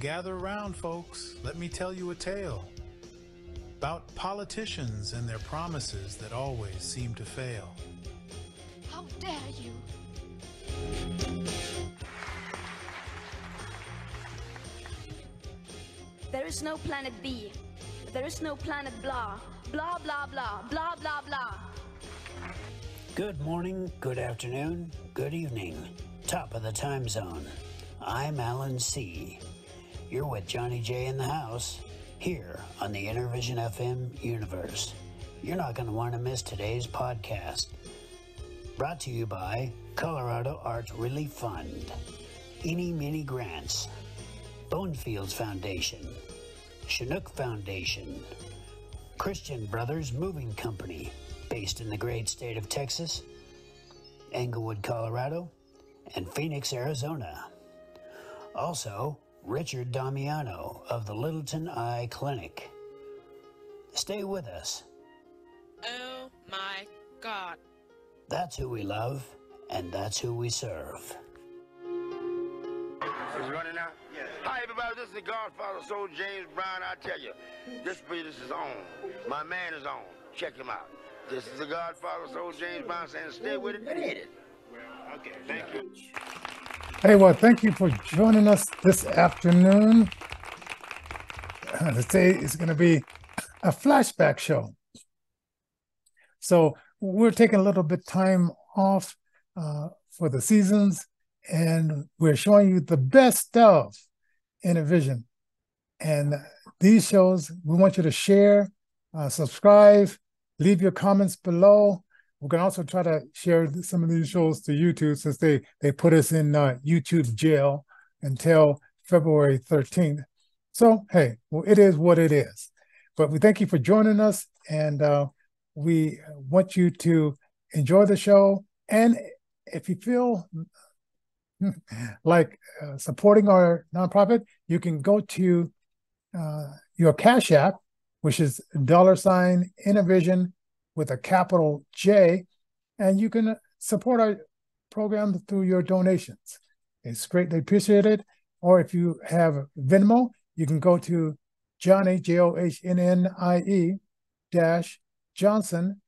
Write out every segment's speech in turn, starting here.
gather around, folks. Let me tell you a tale about politicians and their promises that always seem to fail. How dare you! There is no planet B. There is no planet blah. Blah, blah, blah. Blah, blah, blah. Good morning, good afternoon, good evening. Top of the time zone. I'm Alan C. You're with Johnnie J in the house, here on the Innervision FM universe. You're not going to want to miss today's podcast. Brought to you by Colorado Art Relief Fund, Eeny Meeny Grants, Bonefields Foundation, Chinook Foundation, Christian Brothers Moving Company, based in the great state of Texas, Englewood, Colorado, and Phoenix, Arizona. Also, Richard Damiano of the Littleton Eye Clinic. Stay with us. Oh my God. That's who we love, and that's who we serve. Is it running now? Yes. Hi, everybody. This is the Godfather Soul, James Brown. I tell you, this business is on. My man is on. Check him out. This is the Godfather Soul, James Brown, saying stay with it and hit it. Well, okay. Thank you. Hey, well, thank you for joining us this afternoon. Today is going to be a flashback show. So we're taking a little bit time off for the seasons, and we're showing you the best of Innervision. And these shows, we want you to share, subscribe, leave your comments below. We're going to also try to share some of these shows to YouTube, since they put us in YouTube jail until February 13th. So, hey, well, it is what it is. But we thank you for joining us, and we want you to enjoy the show. And if you feel like supporting our nonprofit, you can go to your Cash App, which is $Innervision with a capital J, and you can support our program through your donations. It's greatly appreciated. Or if you have Venmo, you can go to Johnnie, Johnnnie Johnson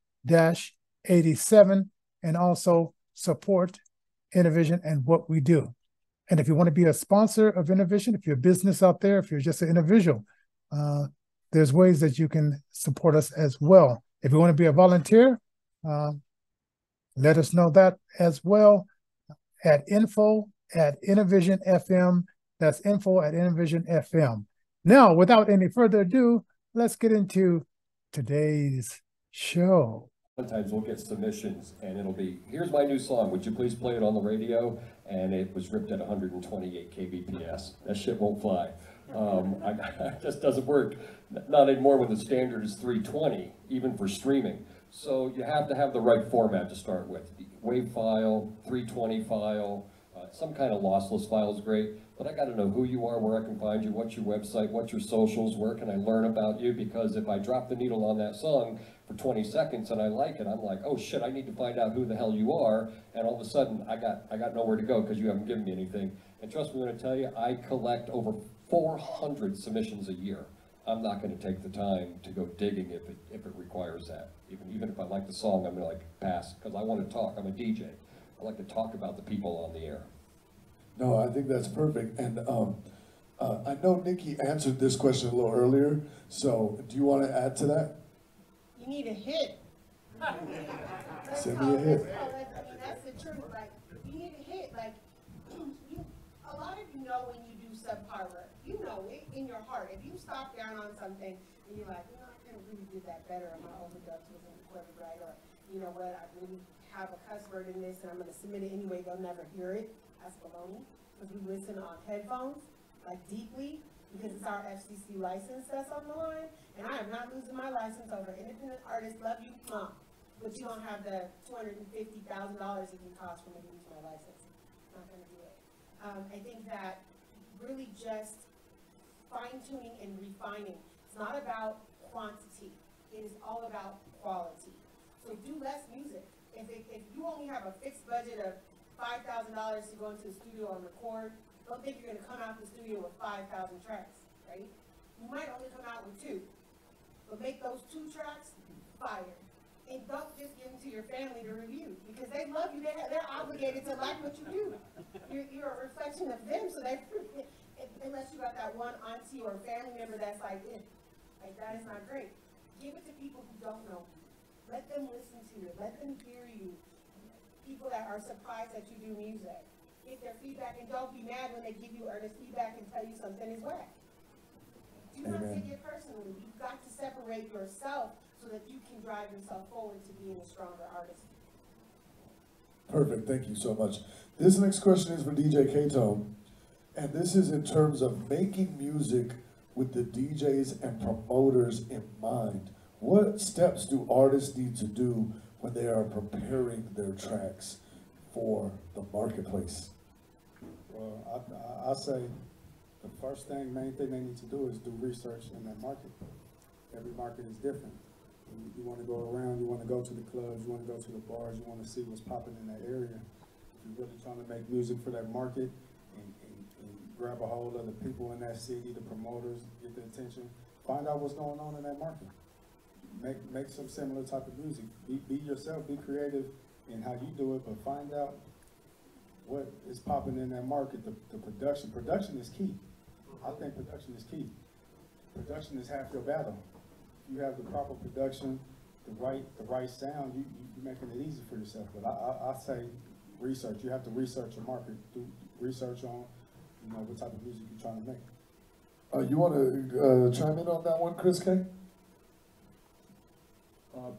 87, and also support Innervision and what we do. And if you want to be a sponsor of Innervision, if you're a business out there, if you're just an individual, there's ways that you can support us as well. If you want to be a volunteer, let us know that as well at info@Innervision FM. That's info@Innervision FM. Now, without any further ado, let's get into today's show. Sometimes we'll get submissions and it'll be, here's my new song, would you please play it on the radio? And it was ripped at 128 kbps. That shit won't fly. It just doesn't work. Not anymore when the standard is 320, even for streaming. So you have to have the right format to start with. WAV file, 320 file, some kind of lossless file is great, but I got to know who you are, where I can find you, what's your website, what's your socials, where can I learn about you, because if I drop the needle on that song for 20 seconds and I like it, I'm like, oh shit, I need to find out who the hell you are, and all of a sudden I got nowhere to go because you haven't given me anything. And trust me when I tell you, I collect over 400 submissions a year. I'm not going to take the time to go digging if it requires that. Even if I like the song, I'm going to like pass, because I want to talk. I'm a DJ. I like to talk about the people on the air. No, I think that's perfect. And I know Nikki answered this question a little earlier, so do you want to add to that? You need a hit. Send me a hit. That's the truth. Like, you need a hit. Like, a lot of you know when you do subpar work. You know it in your heart. If you stop down on something and you're like, I could have really did that better, or my overdubs wasn't recorded right, or you know what, I really have a cuss word in this and I'm going to submit it anyway, they'll never hear it. That's baloney, because we listen on headphones, like deeply, because it's our FCC license that's on the line, and I am not losing my license over independent artists. Love you, but you don't have the $250,000 it can cost for me to lose my license. Not going to do it. I think that really just fine-tuning and refining. It's not about quantity. It is all about quality. So do less music. If you only have a fixed budget of $5,000 to go into the studio and record, don't think you're gonna come out the studio with 5,000 tracks, right? You might only come out with 2, but make those 2 tracks fire. And don't just give them to your family to review, because they love you. They're obligated to like what you do. You're a reflection of them, so unless you got that one auntie or family member that's like that is not great. Give it to people who don't know you. Let them listen to you. Let them hear you. People that are surprised that you do music. Get their feedback, and don't be mad when they give you earnest feedback and tell you something is whack. Do not take it personally. You've got to separate yourself so that you can drive yourself forward to being a stronger artist. Perfect, thank you so much. This next question is for DJ K-Tone, and this is in terms of making music with the DJs and promoters in mind. What steps do artists need to do when they are preparing their tracks for the marketplace? Well, I say the first thing, main thing they need to do is do research in that market. Every market is different. You want to go around, you want to go to the clubs, you want to go to the bars, you want to see what's popping in that area. If you're really trying to make music for that market and grab a hold of the people in that city, the promoters, get their attention, find out what's going on in that market. Make some similar type of music. Be yourself, be creative in how you do it, but find out what is popping in that market. The production is key. I think production is key. Production is half your battle. If you have the proper production, the right sound, you're making it easy for yourself. But I say research. You have to research your market. Do research on, what type of music you're trying to make. You want to chime in on that one, Chris K?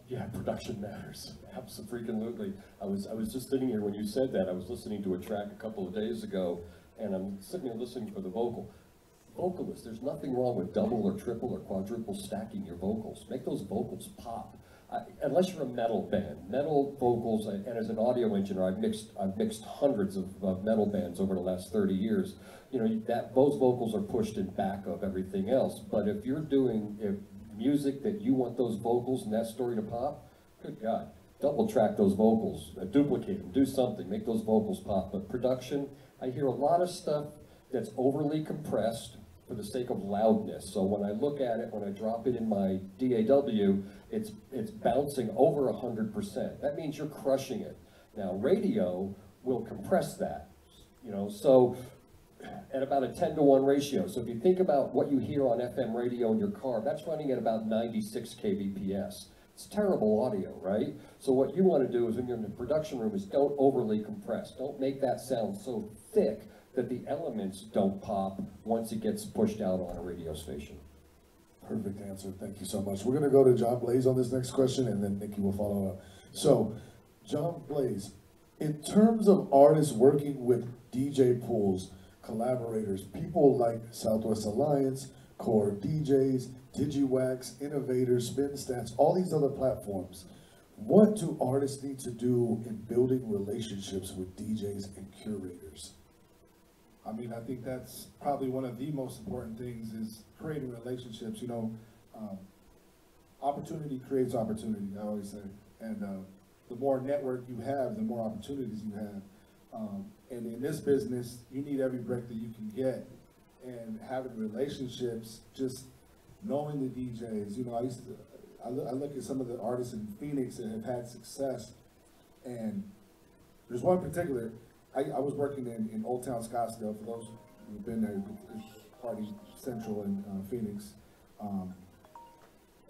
Yeah, production matters. Absolutely. I was just sitting here when you said that. I was listening to a track a couple of days ago, and I'm sitting here listening for the vocal. Vocalists, there's nothing wrong with double or triple or quadruple stacking your vocals. Make those vocals pop. Unless you're a metal band, metal vocals, and as an audio engineer, I've mixed hundreds of metal bands over the last 30 years. Those vocals are pushed in back of everything else. But if you're doing music that you want those vocals and that story to pop, good God, double track those vocals, duplicate them, do something, make those vocals pop. But production, I hear a lot of stuff that's overly compressed for the sake of loudness. So when I look at it, when I drop it in my DAW, it's bouncing over 100%. That means you're crushing it. Now radio will compress that, so at about a 10-to-1 ratio. So if you think about what you hear on FM radio in your car, that's running at about 96 kbps. It's terrible audio, right? So what you want to do is when you're in the production room is don't overly compress. Don't make that sound so thick that the elements don't pop once it gets pushed out on a radio station. Perfect answer, thank you so much. We're gonna go to John Blaze on this next question, and then Nikki will follow up. So, John Blaze, in terms of artists working with DJ pools, collaborators, people like Southwest Alliance, Core DJs, DigiWax, Innovators, Spin Stats, all these other platforms, what do artists need to do in building relationships with DJs and curators? I mean, I think that's probably one of the most important things is creating relationships. Opportunity creates opportunity, I always say. And the more network you have, the more opportunities you have. And in this business, you need every break that you can get. And having relationships, just knowing the DJs. I look at some of the artists in Phoenix that have had success. And there's one particular, I was working in Old Town Scottsdale, for those who've been there, Party Central in Phoenix.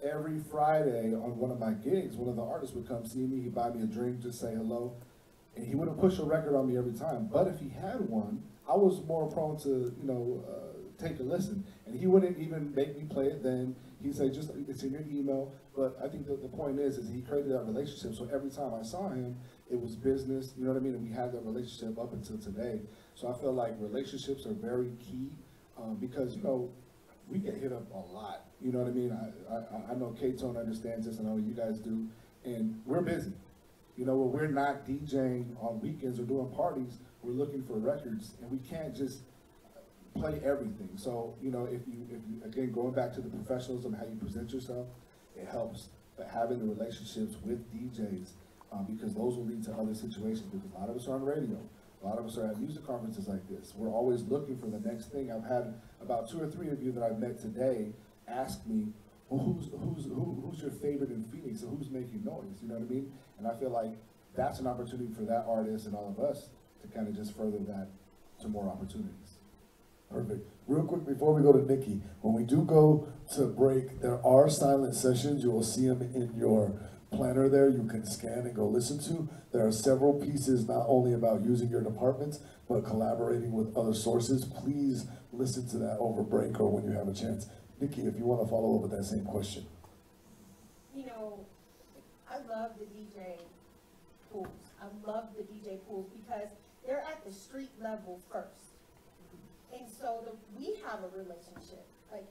Every Friday on one of my gigs, one of the artists would come see me, he'd buy me a drink, just say hello, and he wouldn't push a record on me every time. But if he had one, I was more prone to, take a listen. And he wouldn't even make me play it then. He'd say, just, it's in your email. But I think the point is he created that relationship. So every time I saw him, it was business, you know what I mean? And we had that relationship up until today. So I feel like relationships are very key because, we get hit up a lot. You know what I mean? I know K-Tone understands this, and I know you guys do. And we're busy. When we're not DJing on weekends or doing parties, we're looking for records, and we can't just play everything. So, if you again, going back to the professionalism, how you present yourself, it helps. But having the relationships with DJs, because those will lead to other situations, because a lot of us are on radio. A A lot of us are at music conferences like this. We're always looking for the next thing. I've had about 2 or 3 of you that I've met today ask me, well, who's your favorite in Phoenix, and who's making noise? You know what I mean? And I feel like that's an opportunity for that artist and all of us to kind of just further that to more opportunities. Perfect. Real quick before we go to Nikki, when we do go to break, there are silent sessions. You will see them in your planner there. You can scan and go listen to. There are several pieces not only about using your departments, but collaborating with other sources. Please listen to that over break or when you have a chance. Nikki, if you want to follow up with that same question. You know, I love the DJ pools. I love the DJ pools because they're at the street level first. And so we have a relationship. Like,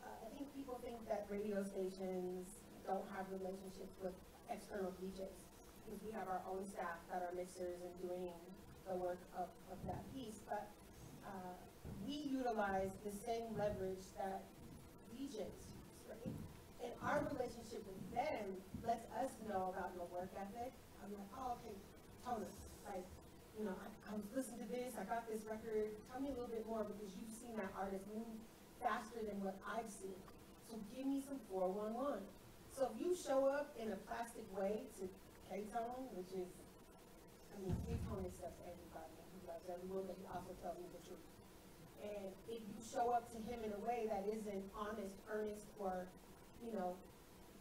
I think people think that radio stations don't have relationships with external DJs because we have our own staff that are mixers and doing the work of that piece. But we utilize the same leverage that DJs use, right? And our relationship with them lets us know about your work ethic. I'm like, oh, okay, Tony, like, you know, I was listening to this, I got this record, tell me a little bit more because you've seen that artist move faster than what I've seen. So give me some 411. So if you show up in a plastic way to K-Tone, which is, I mean, K-Tone accepts everybody and he loves everyone, but he also tells me the truth. And if you show up to him in a way that isn't honest, earnest, or, you know,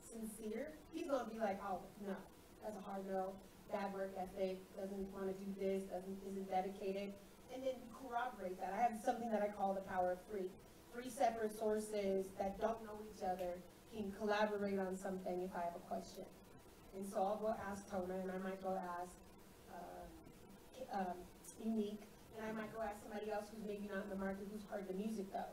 sincere, he's gonna be like, oh, no, that's a hard no. Bad work ethic, doesn't want to do this, isn't dedicated, and then corroborate that. I have something that I call the power of 3. 3 separate sources that don't know each other can collaborate on something if I have a question. And so I'll go ask Tona, and I might go ask Unique, and I might go ask somebody else who's maybe not in the market who's heard the music though.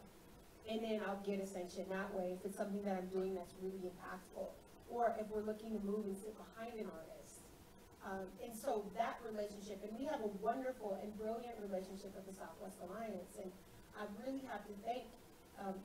And then I'll get ascension that way if it's something that I'm doing that's really impactful, or if we're looking to move and sit behind an artist. And so that relationship, and we have a wonderful and brilliant relationship with the Southwest Alliance, and I really have to thank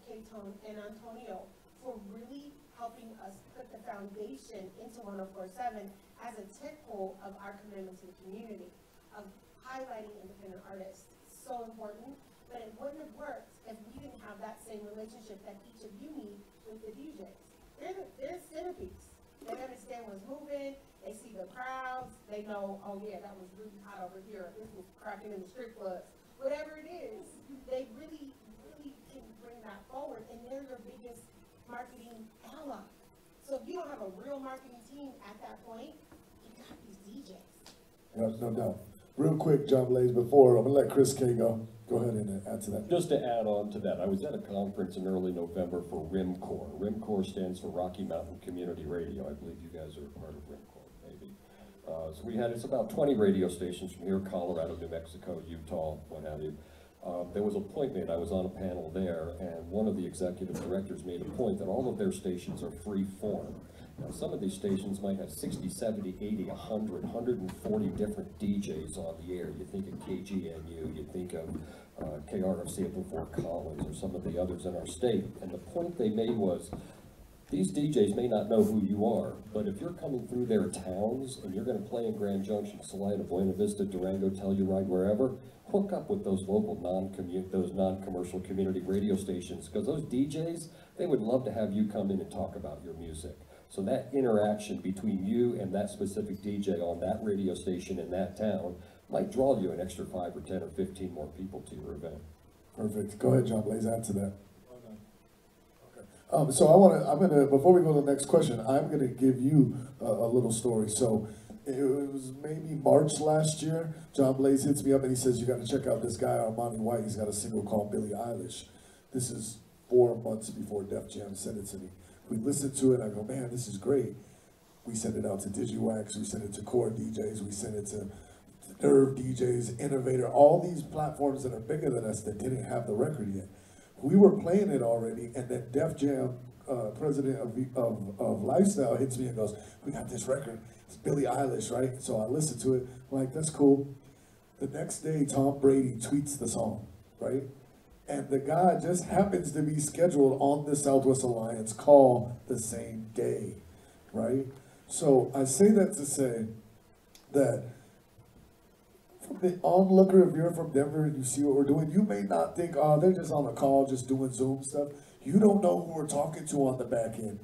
K-Tone and Antonio for really helping us put the foundation into 104.7 as a tentpole of our commitment to the community, of highlighting independent artists. So important, but it wouldn't have worked if we didn't have that same relationship that each of you need with the DJs. They're centerpiece. They understand what's moving, they see the crowds, they know, oh yeah, that was really hot over here, this was cracking in the strip clubs. Whatever it is, they really, really can bring that forward, and they're your biggest marketing ally. So if you don't have a real marketing team at that point, you got these DJs. Yes, no doubt. Real quick, John Blaze, before, I'm gonna let Chris K go. Go ahead and add to that. Just to add on to that, I was at a conference in early November for RIMCOR. RIMCOR stands for Rocky Mountain Community Radio. I believe you guys are a part of RIMCOR, maybe. So it's about 20 radio stations from here, Colorado, New Mexico, Utah, what have you. There was a point made, I was on a panel there, and one of the executive directors made a point that all of their stations are free form. Now, some of these stations might have 60, 70, 80, 100, 140 different DJs on the air. You think of KGNU, you think of KRFC up in Fort Collins, or some of the others in our state. And the point they made was, these DJs may not know who you are, but if you're coming through their towns and you're going to play in Grand Junction, Salida, Buena Vista, Durango, Telluride, wherever, hook up with those local non-commercial community radio stations, because those DJs, they would love to have you come in and talk about your music. So that interaction between you and that specific DJ on that radio station in that town might draw you an extra 5 or 10 or 15 more people to your event. Perfect. Go ahead, John Blaze, add to that. Okay. So I'm gonna, before we go to the next question, I'm gonna give you a little story. So it was maybe March last year. John Blaze hits me up and he says, you got to check out this guy, Armani White. He's got a single called Billie Eilish. This is 4 months before Def Jam sent it to me. We listened to it, I go, man, this is great. We sent it out to DigiWax, we sent it to Core DJs, we sent it to Nerve DJs, Innovator, all these platforms that are bigger than us that didn't have the record yet. We were playing it already, and then Def Jam, president of Lifestyle, hits me and goes, we got this record, it's Billie Eilish, right? So I listened to it, I'm like, that's cool. The next day, Tom Brady tweets the song, right? And the guy just happens to be scheduled on the Southwest Alliance call the same day, right? So I say that to say that from the onlooker, if you're from Denver and you see what we're doing, you may not think, oh, they're just on a call, just doing Zoom stuff. You don't know who we're talking to on the back end.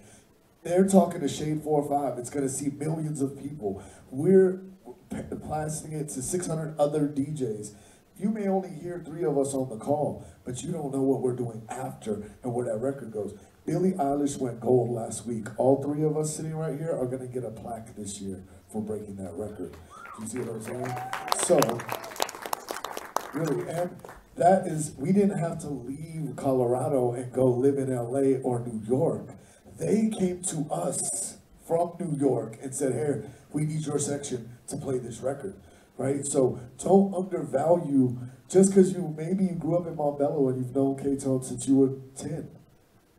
They're talking to Shade 4-5. It's going to see millions of people. We're blasting it to 600 other DJs. You may only hear 3 of us on the call, but you don't know what we're doing after and where that record goes. Billie Eilish went gold last week. All 3 of us sitting right here are going to get a plaque this year for breaking that record. You see what I'm saying? So, really, and that is, we didn't have to leave Colorado and go live in LA or New York. They came to us from New York and said, here, we need your section to play this record, right? So don't undervalue, just because maybe you grew up in Montbello and you've known K-Tone since you were 10.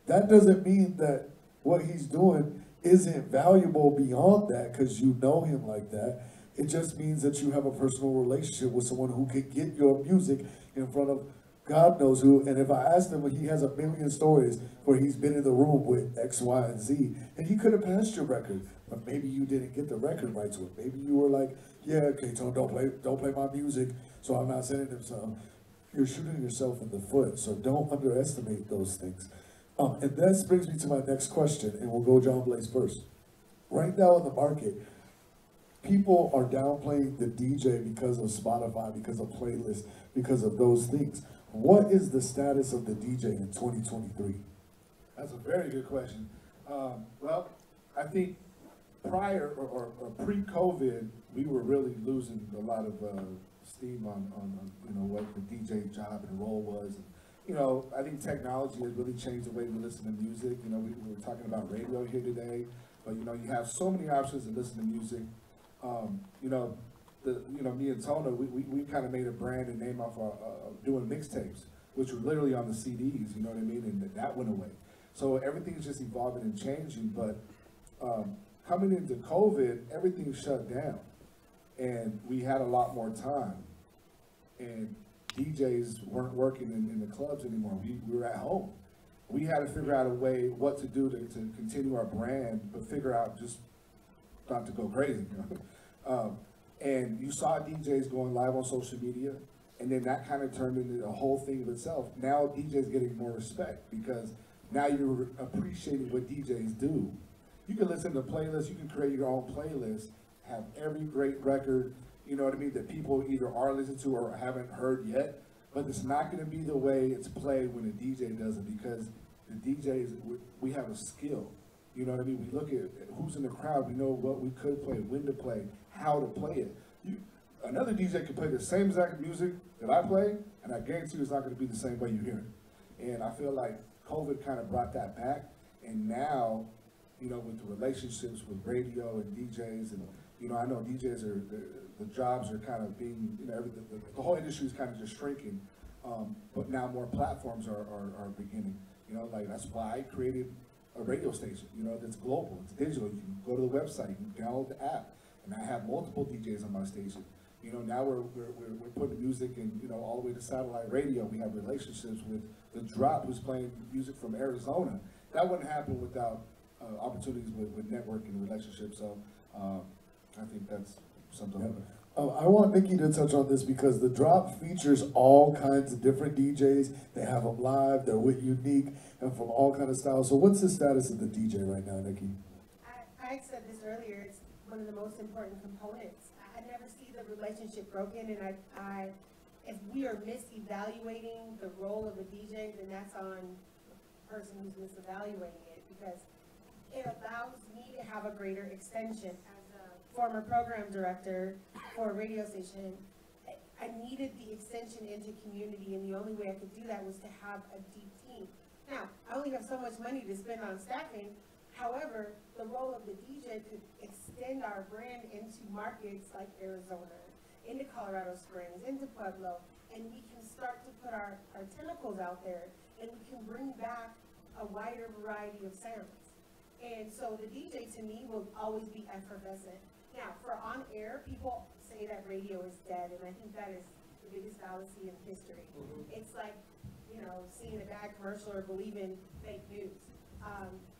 That doesn't mean that what he's doing isn't valuable beyond that because you know him like that. It just means that you have a personal relationship with someone who can get your music in front of God knows who. And if I asked him, he has a million stories where he's been in the room with X, Y, and Z, and he could have passed your record, but maybe you didn't get the record right to it. Maybe you were like, yeah, K-Tone, don't play my music, so I'm not sending him some. You're shooting yourself in the foot, so don't underestimate those things. And that brings me to my next question, and we'll go John Blaze first. Right now in the market, people are downplaying the DJ because of Spotify, because of playlists, because of those things. What is the status of the DJ in 2023? That's a very good question. Well, I think prior or pre-COVID, we were really losing a lot of steam on what the DJ job and role was. And, I think technology has really changed the way we listen to music. We were talking about radio here today, but you have so many options to listen to music. Me and Tona, we kind of made a brand and name off doing mixtapes, which were literally on the CDs, you know what I mean? And that went away. So everything's just evolving and changing, but coming into COVID, everything shut down. And we had a lot more time. And DJs weren't working in the clubs anymore. We were at home. We had to figure out a way what to do to continue our brand, but figure out just not to go crazy, and you saw DJs going live on social media, and then that kind of turned into a whole thing of itself. Now DJs getting more respect because now you're appreciating what DJs do. You can listen to playlists, you can create your own playlist, have every great record, you know what I mean, that people either are listening to or haven't heard yet, but it's not going to be the way it's played when a DJ does it because the DJs, we have a skill. You know what I mean? We look at who's in the crowd. We know what we could play, when to play, how to play it. Another DJ could play the same exact music that I play, and I guarantee you it's not going to be the same way you hear it. And I feel like COVID kind of brought that back. And now, with the relationships with radio and DJs, and I know DJs the jobs are kind of being, the whole industry is kind of just shrinking. But now more platforms are beginning. That's why I created a radio station, that's global, it's digital. You can go to the website, you can download the app, and I have multiple DJs on my station. Now we're putting music in, all the way to satellite radio. We have relationships with The Drop, who's playing music from Arizona. That wouldn't happen without opportunities with networking relationships. So I think that's something. Yeah. I want Nikki to touch on this because The Drop features all kinds of different DJs. They have them live, they're with Unique, and from all kinds of styles. So what's the status of the DJ right now, Nikki? I said this earlier, it's one of the most important components. I never see the relationship broken, and if we are misevaluating the role of a DJ, then that's on the person who's misevaluating it because it allows me to have a greater extension. Former program director for a radio station, I needed the extension into community, and the only way I could do that was to have a deep team. Now, I only have so much money to spend on staffing. However, the role of the DJ could extend our brand into markets like Arizona, into Colorado Springs, into Pueblo, and we can start to put our tentacles out there, and we can bring back a wider variety of sounds. And so the DJ to me will always be effervescent. Now, for on air, people say that radio is dead, and I think that is the biggest fallacy in history. It's like, seeing a bad commercial or believing fake news.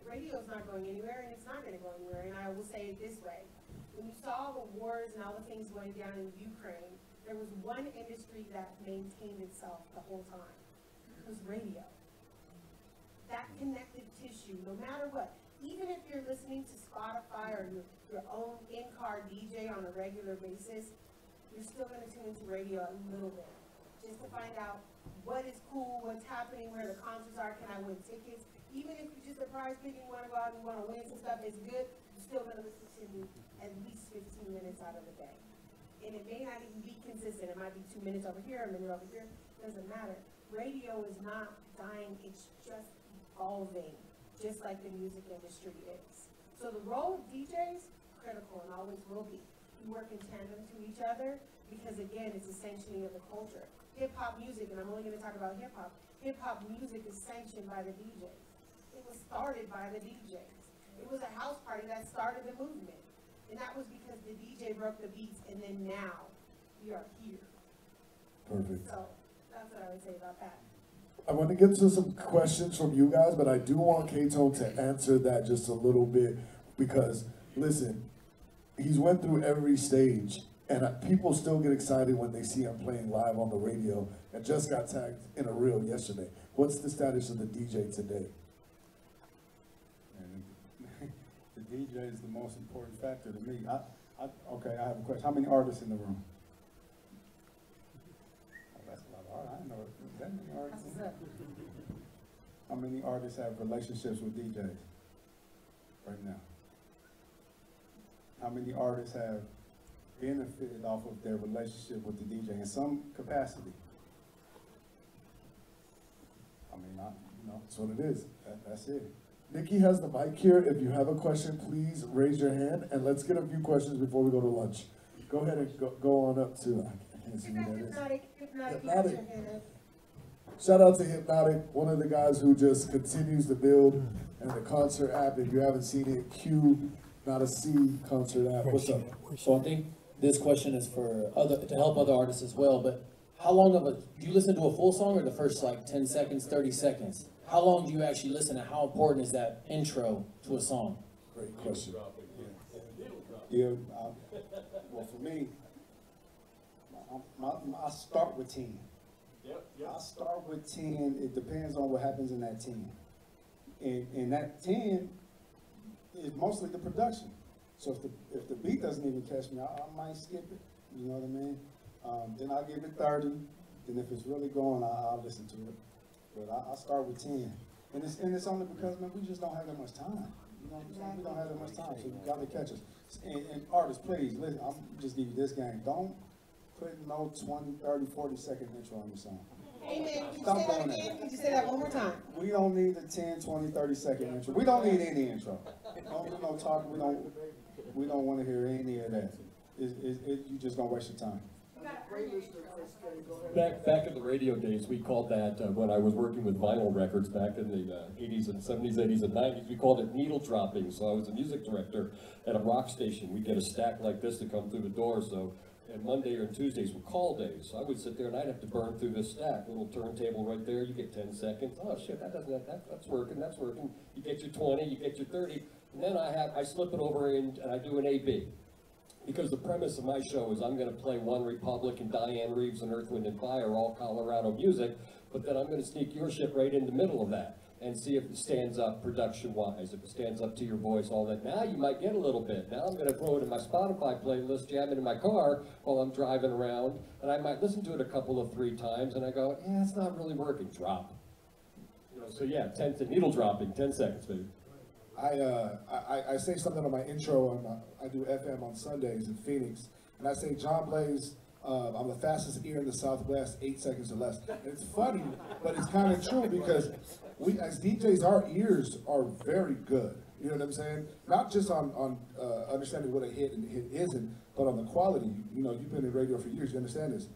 Radio is not going anywhere, and it's not going to go anywhere. And I will say it this way: when you saw the wars and all the things going down in Ukraine, there was one industry that maintained itself the whole time. It was radio. That connective tissue, no matter what, even if you're listening to Spotify or your own in-car DJ on a regular basis, you're still going to tune into radio a little bit, just to find out what is cool, what's happening, where the concerts are, can I win tickets? Even if you're just a prize pig and you want to go out and you want to win some stuff, it's good, you're still going to listen to me at least 15 minutes out of the day. And it may not even be consistent. It might be 2 minutes over here, a minute over here. It doesn't matter. Radio is not dying. It's just evolving, just like the music industry is. So the role of DJs, critical and always will be. We work in tandem to each other because, again, it's a sanctioning of the culture. Hip-hop music, and I'm only going to talk about hip-hop music is sanctioned by the DJs. It was started by the DJs. It was a house party that started the movement. And that was because the DJ broke the beats, and then now we are here. Perfect. So that's what I would say about that. I want to get to some questions from you guys, but I do want K-Tone to answer that just a little bit because, listen, he's went through every stage, and people still get excited when they see him playing live on the radio and just got tagged in a reel yesterday. What's the status of the DJ today? The DJ is the most important factor to me. Okay, I have a question. How many artists in the room? Oh, that's a lot of artists. I didn't know that many artists. How many artists have relationships with DJs right now? How many artists have benefited off of their relationship with the DJ in some capacity? I mean, that's what it is. That's it. Nikki has the mic here. If you have a question, please raise your hand, and let's get a few questions before we go to lunch. Go ahead and go on up to, I can't see who that is. Hypnotic. Shout out to Hypnotic, one of the guys who just continues to build, and the concert app, if you haven't seen it, Q, not a C concert app. What's up? So I think this question is for to help other artists as well, but how long do you listen to a full song or the first like 10 seconds, 30 seconds? How long do you actually listen and how important is that intro to a song? Great question. Well, for me, I start with 10. I start with 10. It depends on what happens in that 10. And that 10 is mostly the production. So if the beat doesn't even catch me, I might skip it. You know what I mean? Then I'll give it 30. Then if it's really going, I'll listen to it. But I start with 10. And it's only because, man, we just don't have that much time. You know what I'm saying? We don't have that much time, so you got to catch us. And artists, please, listen, I'm just give you this game. Don't put no 20, 30, 40-second intro on your song. Amen. Stop doing that. Could you say that one more time? We don't need the 10, 20, 30-second intro. We don't need any intro. Don't do no talking. We don't want to hear any of that. You just don't waste your time. Back in the radio days, we called that, when I was working with vinyl records back in the 80s and 70s, 80s, and 90s, we called it needle dropping. So I was a music director at a rock station. We'd get a stack like this to come through the door. And Monday or Tuesdays were call days. So I would sit there and I'd have to burn through this stack. Little turntable right there, you get 10 seconds. Oh shit, that's working, that's working. You get your 20, you get your 30. And then I slip it over and I do an A-B. Because the premise of my show is I'm going to play One Republic and Diane Reeves and Earth, Wind & Fire, all Colorado music, but then I'm going to sneak your shit right in the middle of that and see if it stands up production-wise, if it stands up to your voice, all that. Now you might get a little bit. Now I'm going to throw it in my Spotify playlist, jam it in my car while I'm driving around, and I might listen to it a couple of 3 times, and I go, yeah, it's not really working. Drop. So yeah, needle dropping, 10 seconds, baby. I say something on my intro. I do FM on Sundays in Phoenix, and I say John Blaze. I'm the fastest ear in the Southwest, 8 seconds or less. And it's funny, but it's kind of true because we, as DJs, our ears are very good. You know what I'm saying? Not just on understanding what a hit and a hit isn't, but on the quality. You know, you've been in radio for years. You understand this?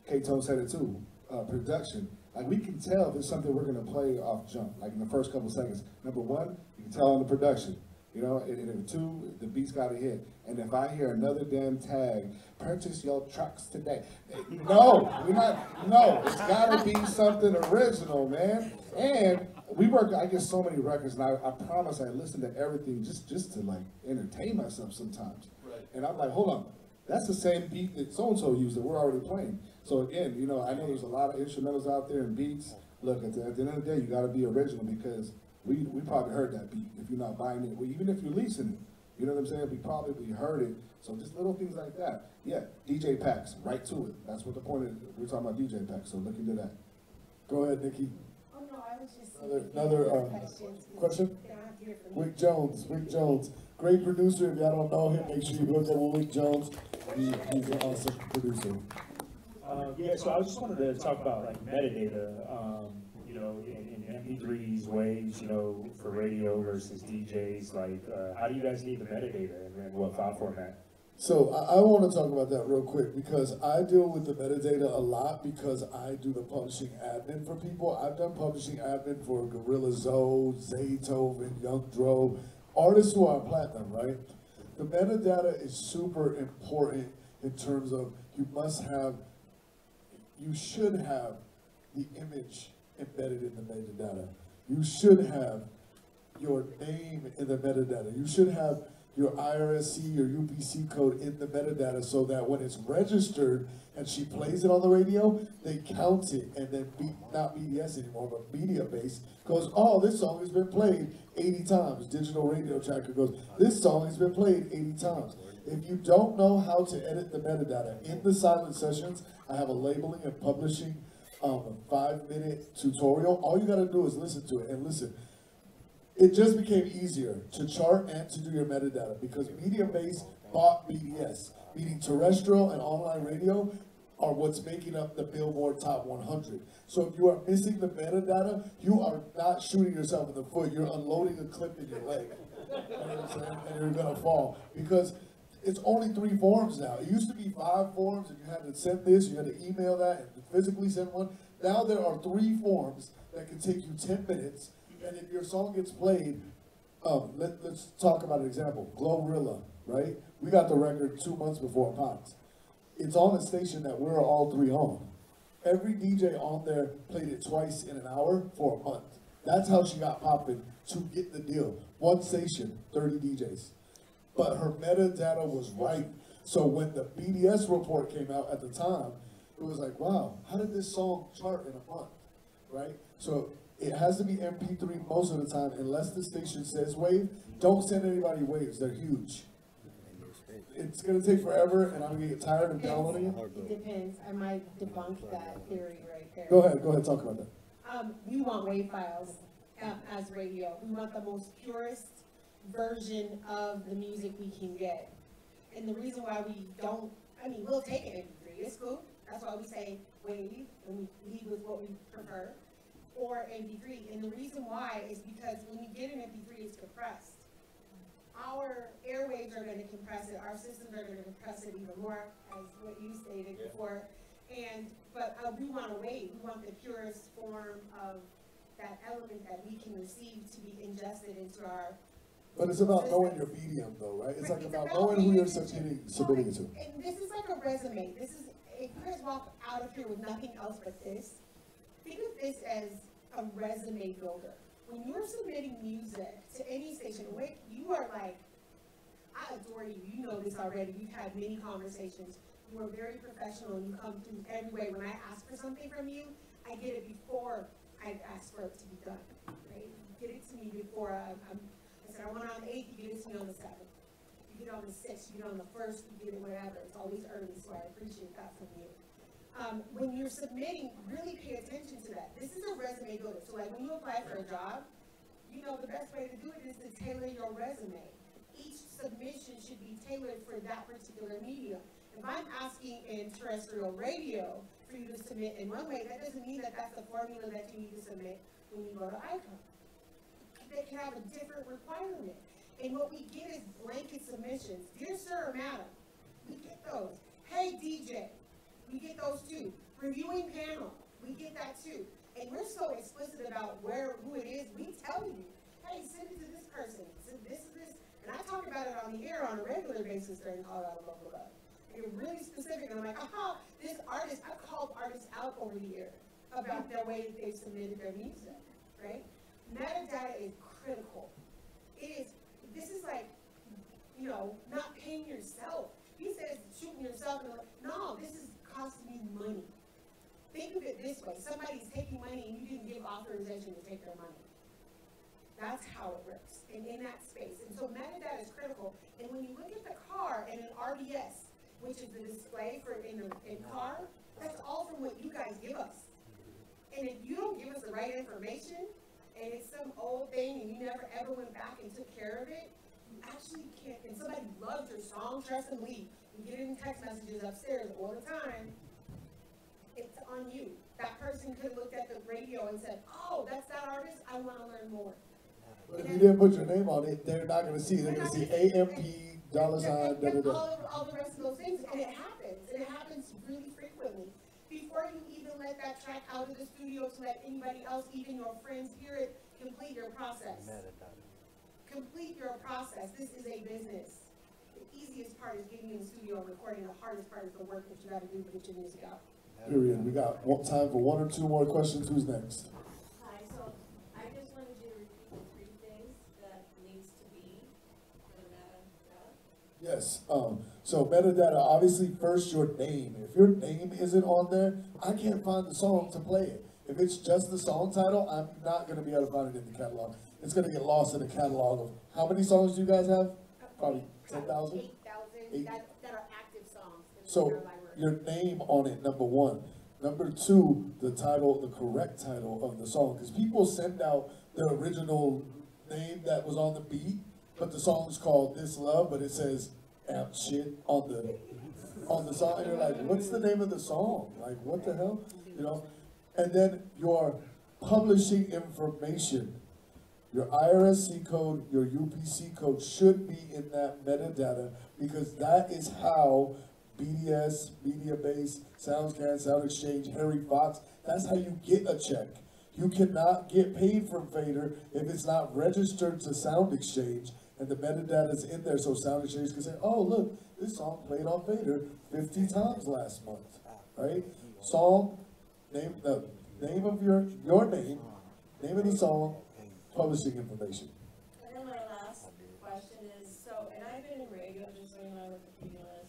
K-Tone said it too. Production. Like, we can tell if it's something we're going to play off jump, like in the first couple seconds. Number one, you can tell on the production, you know, and number two, the beat's got to hit. And if I hear another damn tag, purchase your trucks today. No, it's got to be something original, man. And I get so many records, and I promise I listen to everything just to, like, entertain myself sometimes. Right. And I'm like, hold on, that's the same beat that so-and-so used that we're already playing. So again, you know, I know there's a lot of instrumentals out there and beats. Look, at the end of the day, you got to be original because we probably heard that beat. If you're not buying it, well, even if you're leasing it, you know what I'm saying? We probably heard it. So just little things like that. Yeah, DJ packs, right to it. That's what the point is. We're talking about DJ packs, so look into that. Go ahead, Nikki. Oh, no, I was just Another question? Wick Jones. Great producer. If y'all don't know him, make sure you look up Wick Jones. He's an awesome producer. Yeah, so I just wanted to talk about like metadata, you know, in MP3s, waves, you know, for radio versus DJs. Like, how do you guys need the metadata and what file format? So I want to talk about that real quick because I deal with the metadata a lot because I do the publishing admin for people. I've done publishing admin for Gorilla Zoe, Zaytoven, Young Dro, artists who are platinum, right? The metadata is super important in terms of you should have the image embedded in the metadata. You should have your name in the metadata. You should have your ISRC or UPC code in the metadata so that when it's registered and she plays it on the radio, they count it and then not BDS anymore, but media base goes, oh, this song has been played 80 times. Digital radio tracker goes, this song has been played 80 times. If you don't know how to edit the metadata in the silent sessions, I have a labeling and publishing 5-minute tutorial. All you gotta do is listen to it and listen. It just became easier to chart and to do your metadata because Mediabase bought BDS, meaning terrestrial and online radio are what's making up the Billboard Top 100. So if you are missing the metadata, you are not shooting yourself in the foot. You're unloading a clip in your leg. You know what I'm saying? And you're gonna fall because it's only 3 forms now. It used to be 5 forms and you had to send this, you had to email that and physically send one. Now there are 3 forms that can take you 10 minutes. And if your song gets played, let's talk about an example. Glorilla, right? We got the record 2 months before Pops. It's on a station that we're all 3 on. Every DJ on there played it twice in an hour for a month. That's how she got popping to get the deal. 1 station, 30 DJs. But her metadata was right. So when the BDS report came out at the time, it was like, wow, how did this song chart in a month, right? So it has to be MP3 most of the time, unless the station says wave. Don't send anybody waves, they're huge. It's gonna take forever, and I'm gonna get tired of downloading it. It depends. I might debunk that theory right there. Go ahead, talk about that. We want wave files as radio. We want the most purest version of the music we can get. And the reason why we don't, we'll take an MP3, it's cool. That's why we say wave, and we lead with what we prefer, or MP3. And the reason why is because when you get an MP3, it's compressed. Our airwaves are going to compress it. Our systems are going to compress it even more, as what you stated before. But we want a wave. We want the purest form of that element that we can receive to be ingested into our. But it's about knowing your medium, though, right? It's like about knowing who you're submitting it to. And this is like a resume. This is, if you guys walk out of here with nothing else but this, think of this as a resume builder. When you're submitting music to any station, you are like, I adore you. You know this already. We've had many conversations. You are very professional and you come through every way. When I ask for something from you, I get it before I ask for it to be done. Right? You get it to me before I said, I want it on the 8th, you get it to me on the 7th. You get it on the 6th, you get it on the 1st, you get it whenever. It's always early, so I appreciate that from you. When you're submitting, really pay attention to that. This is a resume builder. So like when you apply for a job, you know the best way to do it is to tailor your resume. Each submission should be tailored for that particular medium. If I'm asking in terrestrial radio for you to submit in one way, that doesn't mean that that's the formula that you need to submit when you go to ICON. They can have a different requirement. And what we get is blanket submissions. Dear sir or madam, we get those. Hey DJ, we get those too. Reviewing panel, we get that too. And we're so explicit about who it is, we tell you, hey, send it to this person. Send this is this. And I talk about it on the air on a regular basis during Colorado Local Love. And you're really specific, and I'm like, this artist, I've called artists out over the year about their way that they've submitted their music, right? Metadata is critical. This is like, not paying yourself. He says, shooting yourself in the leg. No, this is costing you money. Think of it this way. Somebody's taking money and you didn't give authorization to take their money. That's how it works, and in that space. And so metadata is critical. And when you look at the car and an RDS, which is the display for in car, that's all from what you guys give us. And if you don't give us the right information, and it's some old thing and you never ever went back and took care of it, you actually can't. And somebody loves your song, trust and believe. You get it in text messages upstairs all the time. It's on you. That person could have looked at the radio and said, oh, that's that artist, I want to learn more. But if you didn't put your name on it, they're not going to see it. They're going to see AMP, $, all the rest of those things, and it happens really frequently. Before you even let that track out of the studio to let anybody else, even your friends, hear it, complete your process. Complete your process. This is a business. The easiest part is getting in the studio and recording. The hardest part is the work that you got to do to get your music out. Period. We got time for one or two more questions. Who's next? Hi, so I just wanted you to repeat the 3 things that needs to be for the metadata. Yes. So metadata, obviously first your name. If your name isn't on there, I can't find the song to play it. If it's just the song title, I'm not going to be able to find it in the catalog. It's going to get lost in the catalog of, how many songs do you guys have? Probably 10,000? 8,000 that are active songs. So your name on it, number 1. Number 2, the title, the correct title of the song. Because people send out the original name that was on the beat, but the song is called This Love, but it says amp shit on the song. And you're like, what's the name of the song? Like, what the hell? You know? And then your publishing information. Your ISRC code, your UPC code should be in that metadata, because that is how BDS, Mediabase, SoundScan, Sound Exchange, Harry Fox, that's how you get a check. You cannot get paid from Fader if it's not registered to Sound Exchange and the metadata is in there, so Sound Exchange can say, oh, look, this song played on Fader 50 times last month, right? Song, name, the name of your name, name of the song, publishing information. And then my last question is, so, and I've been in radio, just so you know, I work with PBS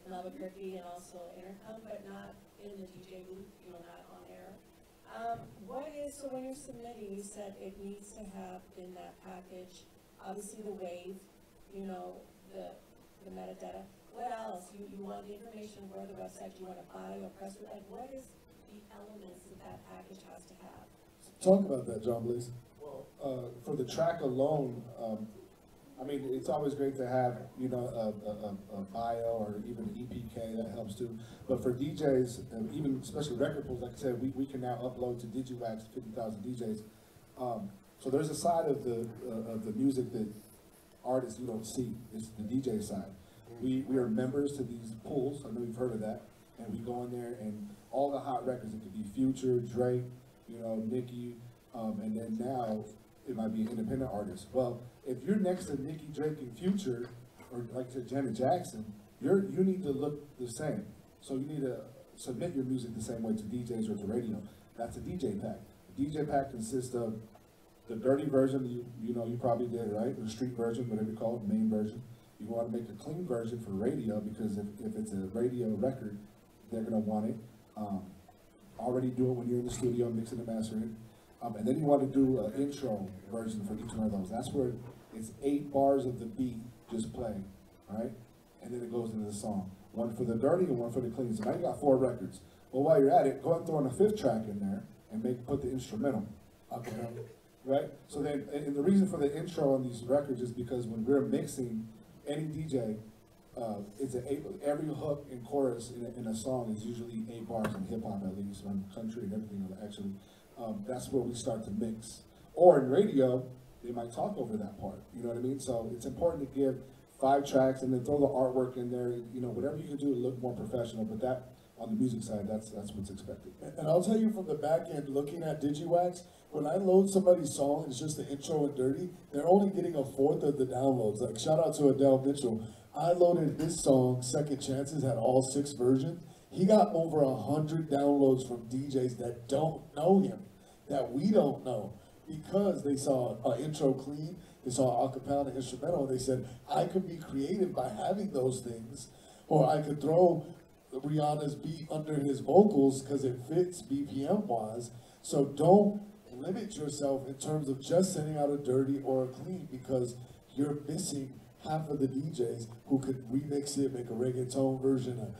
in Albuquerque and also Intercom, but not in the DJ booth, you know, not on air. What is, so when you're submitting, you said it needs to have in that package, obviously the wave, you know, the metadata. What else? You want the information, where the website you want to buy or press, like what is the elements that that package has to have? Talk about that, John, please. Well, for the track alone, I mean, it's always great to have, you know, a bio or even an EPK, that helps too. But for DJs, even especially record pools, like I said, we can now upload to DigiWax 50,000 DJs. So there's a side of the music that artists you don't see. It's the DJ side. We are members to these pools. I know you've heard of that. And we go in there and all the hot records, it could be Future, Drake, you know, Nicki, and then now it might be an independent artist. Well, if you're next to Nicki, Drake, and Future, or like to Janet Jackson, you need to look the same. So you need to submit your music the same way to DJs or to radio. That's a DJ pack. The DJ pack consists of the dirty version, you know, you probably did, right? The street version, whatever you call it, main version. You want to make a clean version for radio, because if it's a radio record, they're going to want it. Already do it when you're in the studio mixing and mastering. And then you want to do an intro version for each one of those. That's where it's 8 bars of the beat just playing, right? And then it goes into the song. One for the dirty and one for the clean. So now you got 4 records. Well, while you're at it, go and throw in a 5th track in there and put the instrumental. Okay. Right? So then, and the reason for the intro on these records is because when we're mixing, any DJ, every hook and chorus in a song is usually 8 bars in hip hop, at least, or in country and everything actually. That's where we start to mix. Or in radio, they might talk over that part. You know what I mean? So it's important to give 5 tracks and then throw the artwork in there. You know, whatever you can do to look more professional. But that, on the music side, that's what's expected. And I'll tell you from the back end, looking at DigiWax, when I load somebody's song and it's just the intro and dirty, they're only getting 1/4 of the downloads. Like, shout out to Adele Mitchell. I loaded his song, Second Chances, had all 6 versions. He got over 100 downloads from DJs that don't know him, that we don't know, because they saw an intro clean, they saw an acapella instrumental, and they said, I could be creative by having those things, or I could throw Rihanna's beat under his vocals because it fits BPM wise. So don't limit yourself in terms of just sending out a dirty or a clean, because you're missing half of the DJs who could remix it, make a reggaeton version,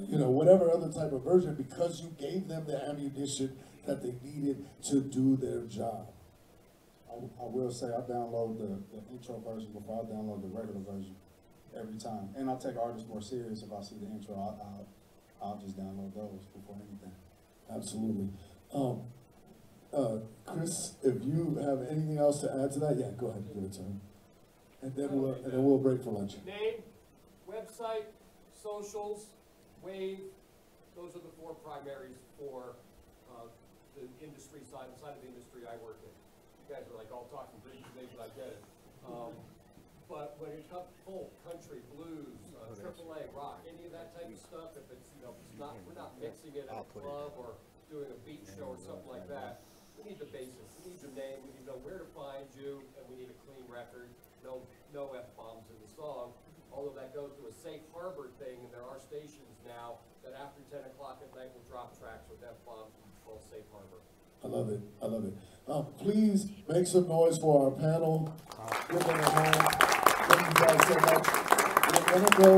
you know, whatever other type of version, because you gave them the ammunition that they needed to do their job. I will say I download the intro version before I download the regular version every time. And I take artists more serious. If I see the intro, I'll just download those before anything. Absolutely. Chris, if you have anything else to add to that, yeah, go ahead and give it to him. And then we'll break for lunch. Name, website, socials, wave, those are the four primaries for the industry side, the side of the industry I work in. You guys are like all talking big things, I get it. But when it comes to folk, country, blues, AAA, rock, any of that type of stuff, if it's, you know, it's not, we're not mixing it at a club or doing a beat show or something like that. We need the basics. We need your name. We need to know where to find you, and we need a clean record. No F-bombs in the song. Although that goes to a safe harbor thing, and there are stations now that after 10 o'clock at night will drop tracks with F-bombs called safe harbor. I love it. I love it. Please make some noise for our panel. Give them a hand. Thank you guys so much. We're going to go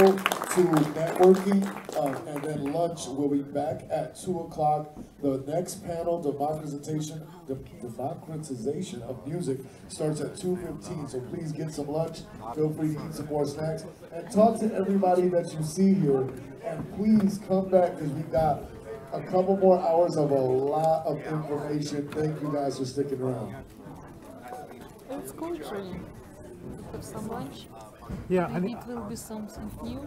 to networking and then lunch. We'll be back at 2 o'clock. The next panel, democratization of music, starts at 2:15. So please get some lunch. Feel free to eat some more snacks. And talk to everybody that you see here. And please come back, because we've got a couple more hours of a lot of information. Thank you guys for sticking around. Let's go to have some lunch. Yeah, Maybe it will be something new.